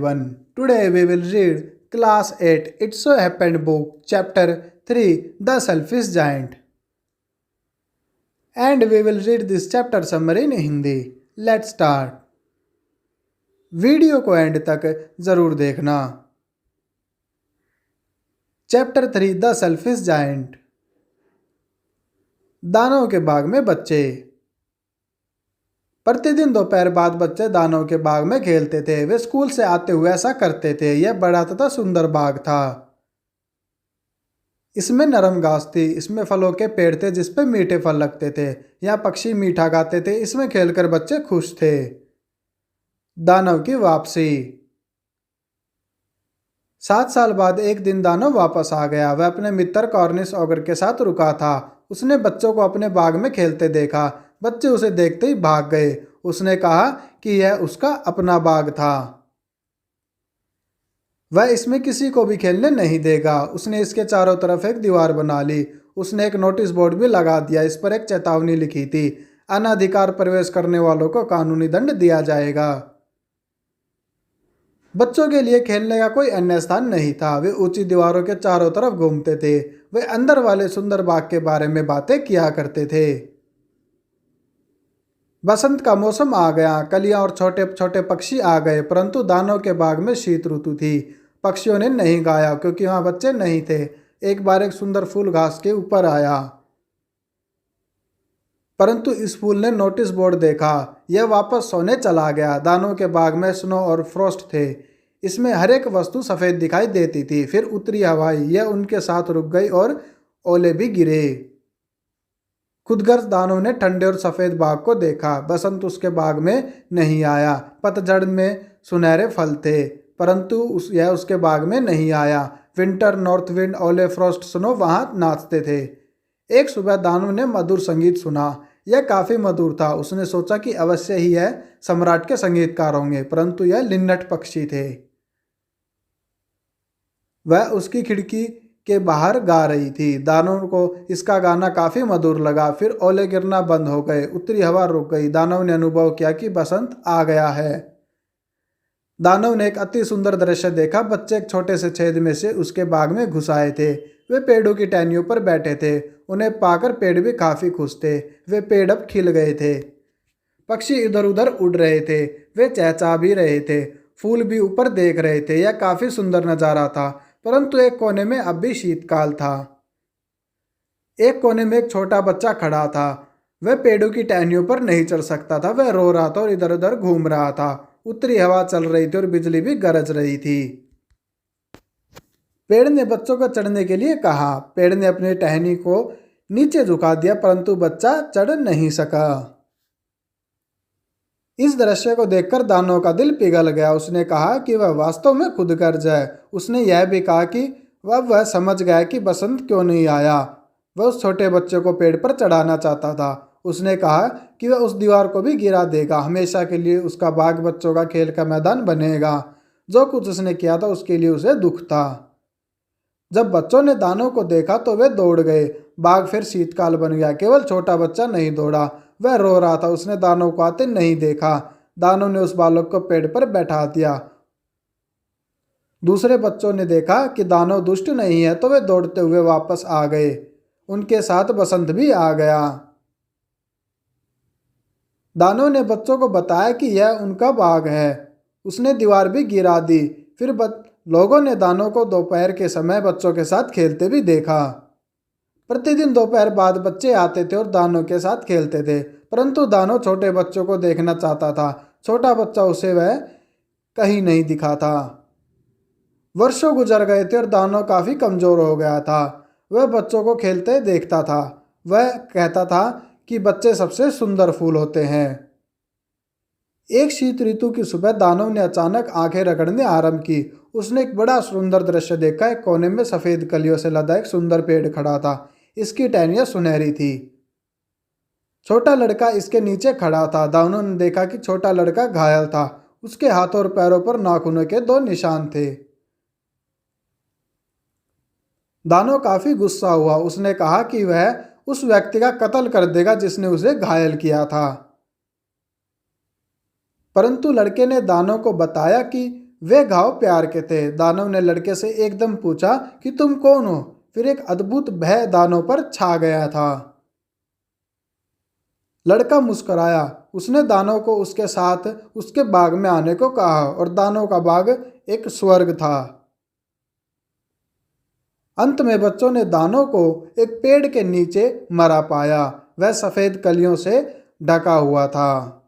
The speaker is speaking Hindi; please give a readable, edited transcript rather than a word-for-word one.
everyone. Today we will read Class 8 It So Happened book, Chapter 3 The Selfish Giant. And we will read this chapter summary in Hindi. Let's start. Video को एंड तक जरूर देखना. Chapter 3 the selfish giant. दानव के बाग में बच्चे. प्रतिदिन दोपहर बाद बच्चे दानव के बाग में खेलते थे. वे स्कूल से आते हुए ऐसा करते थे. यह बड़ा तथा सुंदर बाग था. इसमें नरम घास थी. इसमें फलों के पेड़ थे जिस पे मीठे फल लगते थे. यहाँ पक्षी मीठा गाते थे. इसमें खेलकर बच्चे खुश थे. दानव की वापसी. 7 साल बाद एक दिन दानव वापस आ गया. वह अपने मित्र कॉर्निश ऑगर के साथ रुका था. उसने बच्चों को अपने बाग में खेलते देखा. बच्चे उसे देखते ही भाग गए. उसने कहा कि यह उसका अपना बाग था. वह इसमें किसी को भी खेलने नहीं देगा. उसने इसके चारों तरफ एक दीवार बना ली. उसने एक नोटिस बोर्ड भी लगा दिया. इस पर एक चेतावनी लिखी थी. अनाधिकार प्रवेश करने वालों को कानूनी दंड दिया जाएगा. बच्चों के लिए खेलने का कोई अन्य स्थान नहीं था. वे ऊंची दीवारों के चारों तरफ घूमते थे. वे अंदर वाले सुंदर बाग के बारे में बातें किया करते थे. बसंत का मौसम आ गया. कलियां और छोटे छोटे पक्षी आ गए. परंतु दानव के बाग में शीत ऋतु थी. पक्षियों ने नहीं गाया क्योंकि वहां बच्चे नहीं थे. एक बार एक सुंदर फूल घास के ऊपर आया. परंतु इस फूल ने नोटिस बोर्ड देखा. यह वापस सोने चला गया. दानव के बाग में स्नो और फ्रोस्ट थे. इसमें हर एक वस्तु सफेद दिखाई देती थी. फिर उत्तरी हवाई. यह उनके साथ रुक गई और ओले भी गिरे. खुदगर्ज दानव ने ठंडे और सफेद बाग को देखा. बसंत उसके बाग में नहीं आया. पतझड़ में सुनहरे फल थे परंतु यह उसके बाग में नहीं आया. विंटर, नॉर्थ विंड, ओले, फ्रॉस्ट, स्नो वहां नाचते थे. एक सुबह दानव ने मधुर संगीत सुना. यह काफी मधुर था. उसने सोचा कि अवश्य ही यह सम्राट के संगीतकार होंगे. परंतु यह लिन्नट पक्षी थे. वह उसकी खिड़की के बाहर गा रही थी. दानव को इसका गाना काफी मधुर लगा. फिर ओले गिरना बंद हो गए. उत्तरी हवा रुक गई. दानव ने अनुभव किया कि बसंत आ गया है. दानव ने एक अति सुंदर दृश्य देखा. बच्चे एक छोटे से छेद में से उसके बाग में घुस आए थे. वे पेड़ों की टहनियों पर बैठे थे. उन्हें पाकर पेड़ भी काफी खुश थे. वे पेड़ अब खिल गए थे. पक्षी इधर उधर उड़ रहे थे. वे चहचहा भी रहे थे. फूल भी ऊपर देख रहे थे. यह काफी सुंदर नजारा था. परंतु एक कोने में अब भी शीतकाल था. एक कोने में एक छोटा बच्चा खड़ा था. वह पेड़ों की टहनियों पर नहीं चढ़ सकता था. वह रो रहा था और इधर उधर घूम रहा था. उत्तरी हवा चल रही थी और बिजली भी गरज रही थी. पेड़ ने बच्चों को चढ़ने के लिए कहा. पेड़ ने अपनी टहनी को नीचे झुका दिया परंतु बच्चा चढ़ नहीं सका. इस दृश्य को देखकर दानव का दिल पिघल गया. उसने कहा कि वह वास्तव में खुदगर्ज है. उसने यह भी कहा कि वह समझ गया कि बसंत क्यों नहीं आया. वह उस छोटे बच्चे को पेड़ पर चढ़ाना चाहता था. उसने कहा कि वह उस दीवार को भी गिरा देगा. हमेशा के लिए उसका बाग बच्चों का खेल का मैदान बनेगा. जो कुछ उसने किया था उसके लिए उसे दुख था. जब बच्चों ने दानव को देखा तो वे दौड़ गए. बाग फिर शीतकाल बन गया. केवल छोटा बच्चा नहीं दौड़ा. वह रो रहा था. उसने दानव को आते नहीं देखा. दानव ने उस बालक को पेड़ पर बैठा दिया. दूसरे बच्चों ने देखा कि दानव दुष्ट नहीं है तो वे दौड़ते हुए वापस आ गए. उनके साथ बसंत भी आ गया. दानव ने बच्चों को बताया कि यह उनका बाग है. उसने दीवार भी गिरा दी. फिर लोगों ने दानव को दोपहर के समय बच्चों के साथ खेलते भी देखा. प्रतिदिन दोपहर बाद बच्चे आते थे और दानव के साथ खेलते थे. परंतु दानव छोटे बच्चों को देखना चाहता था. छोटा बच्चा उसे वह कहीं नहीं दिखा था. वर्षों गुजर गए थे और दानव काफी कमजोर हो गया था. वह बच्चों को खेलते देखता था. वह कहता था कि बच्चे सबसे सुंदर फूल होते हैं. एक शीत ऋतु की सुबह दानव ने अचानक आंखें रगड़ने आरंभ की. उसने एक बड़ा सुंदर दृश्य देखा. एक कोने में सफेद कलियों से लदा एक सुंदर पेड़ खड़ा था. इसकी टहनियां सुनहरी थी. छोटा लड़का इसके नीचे खड़ा था. दानव ने देखा कि छोटा लड़का घायल था. उसके हाथों और पैरों पर नाखूनों के 2 निशान थे. दानव काफी गुस्सा हुआ. उसने कहा कि वह उस व्यक्ति का कत्ल कर देगा जिसने उसे घायल किया था. परंतु लड़के ने दानव को बताया कि वे घाव प्यार के थे। दानव ने लड़के से एकदम पूछा कि तुम कौन हो। फिर एक अद्भुत भय दानव पर छा गया था। लड़का मुस्कुराया। उसने दानव को उसके साथ उसके बाग में आने को कहा और दानव का बाग एक स्वर्ग था। अंत में बच्चों ने दानव को एक पेड़ के नीचे मरा पाया। वह सफेद कलियों से ढका हुआ था।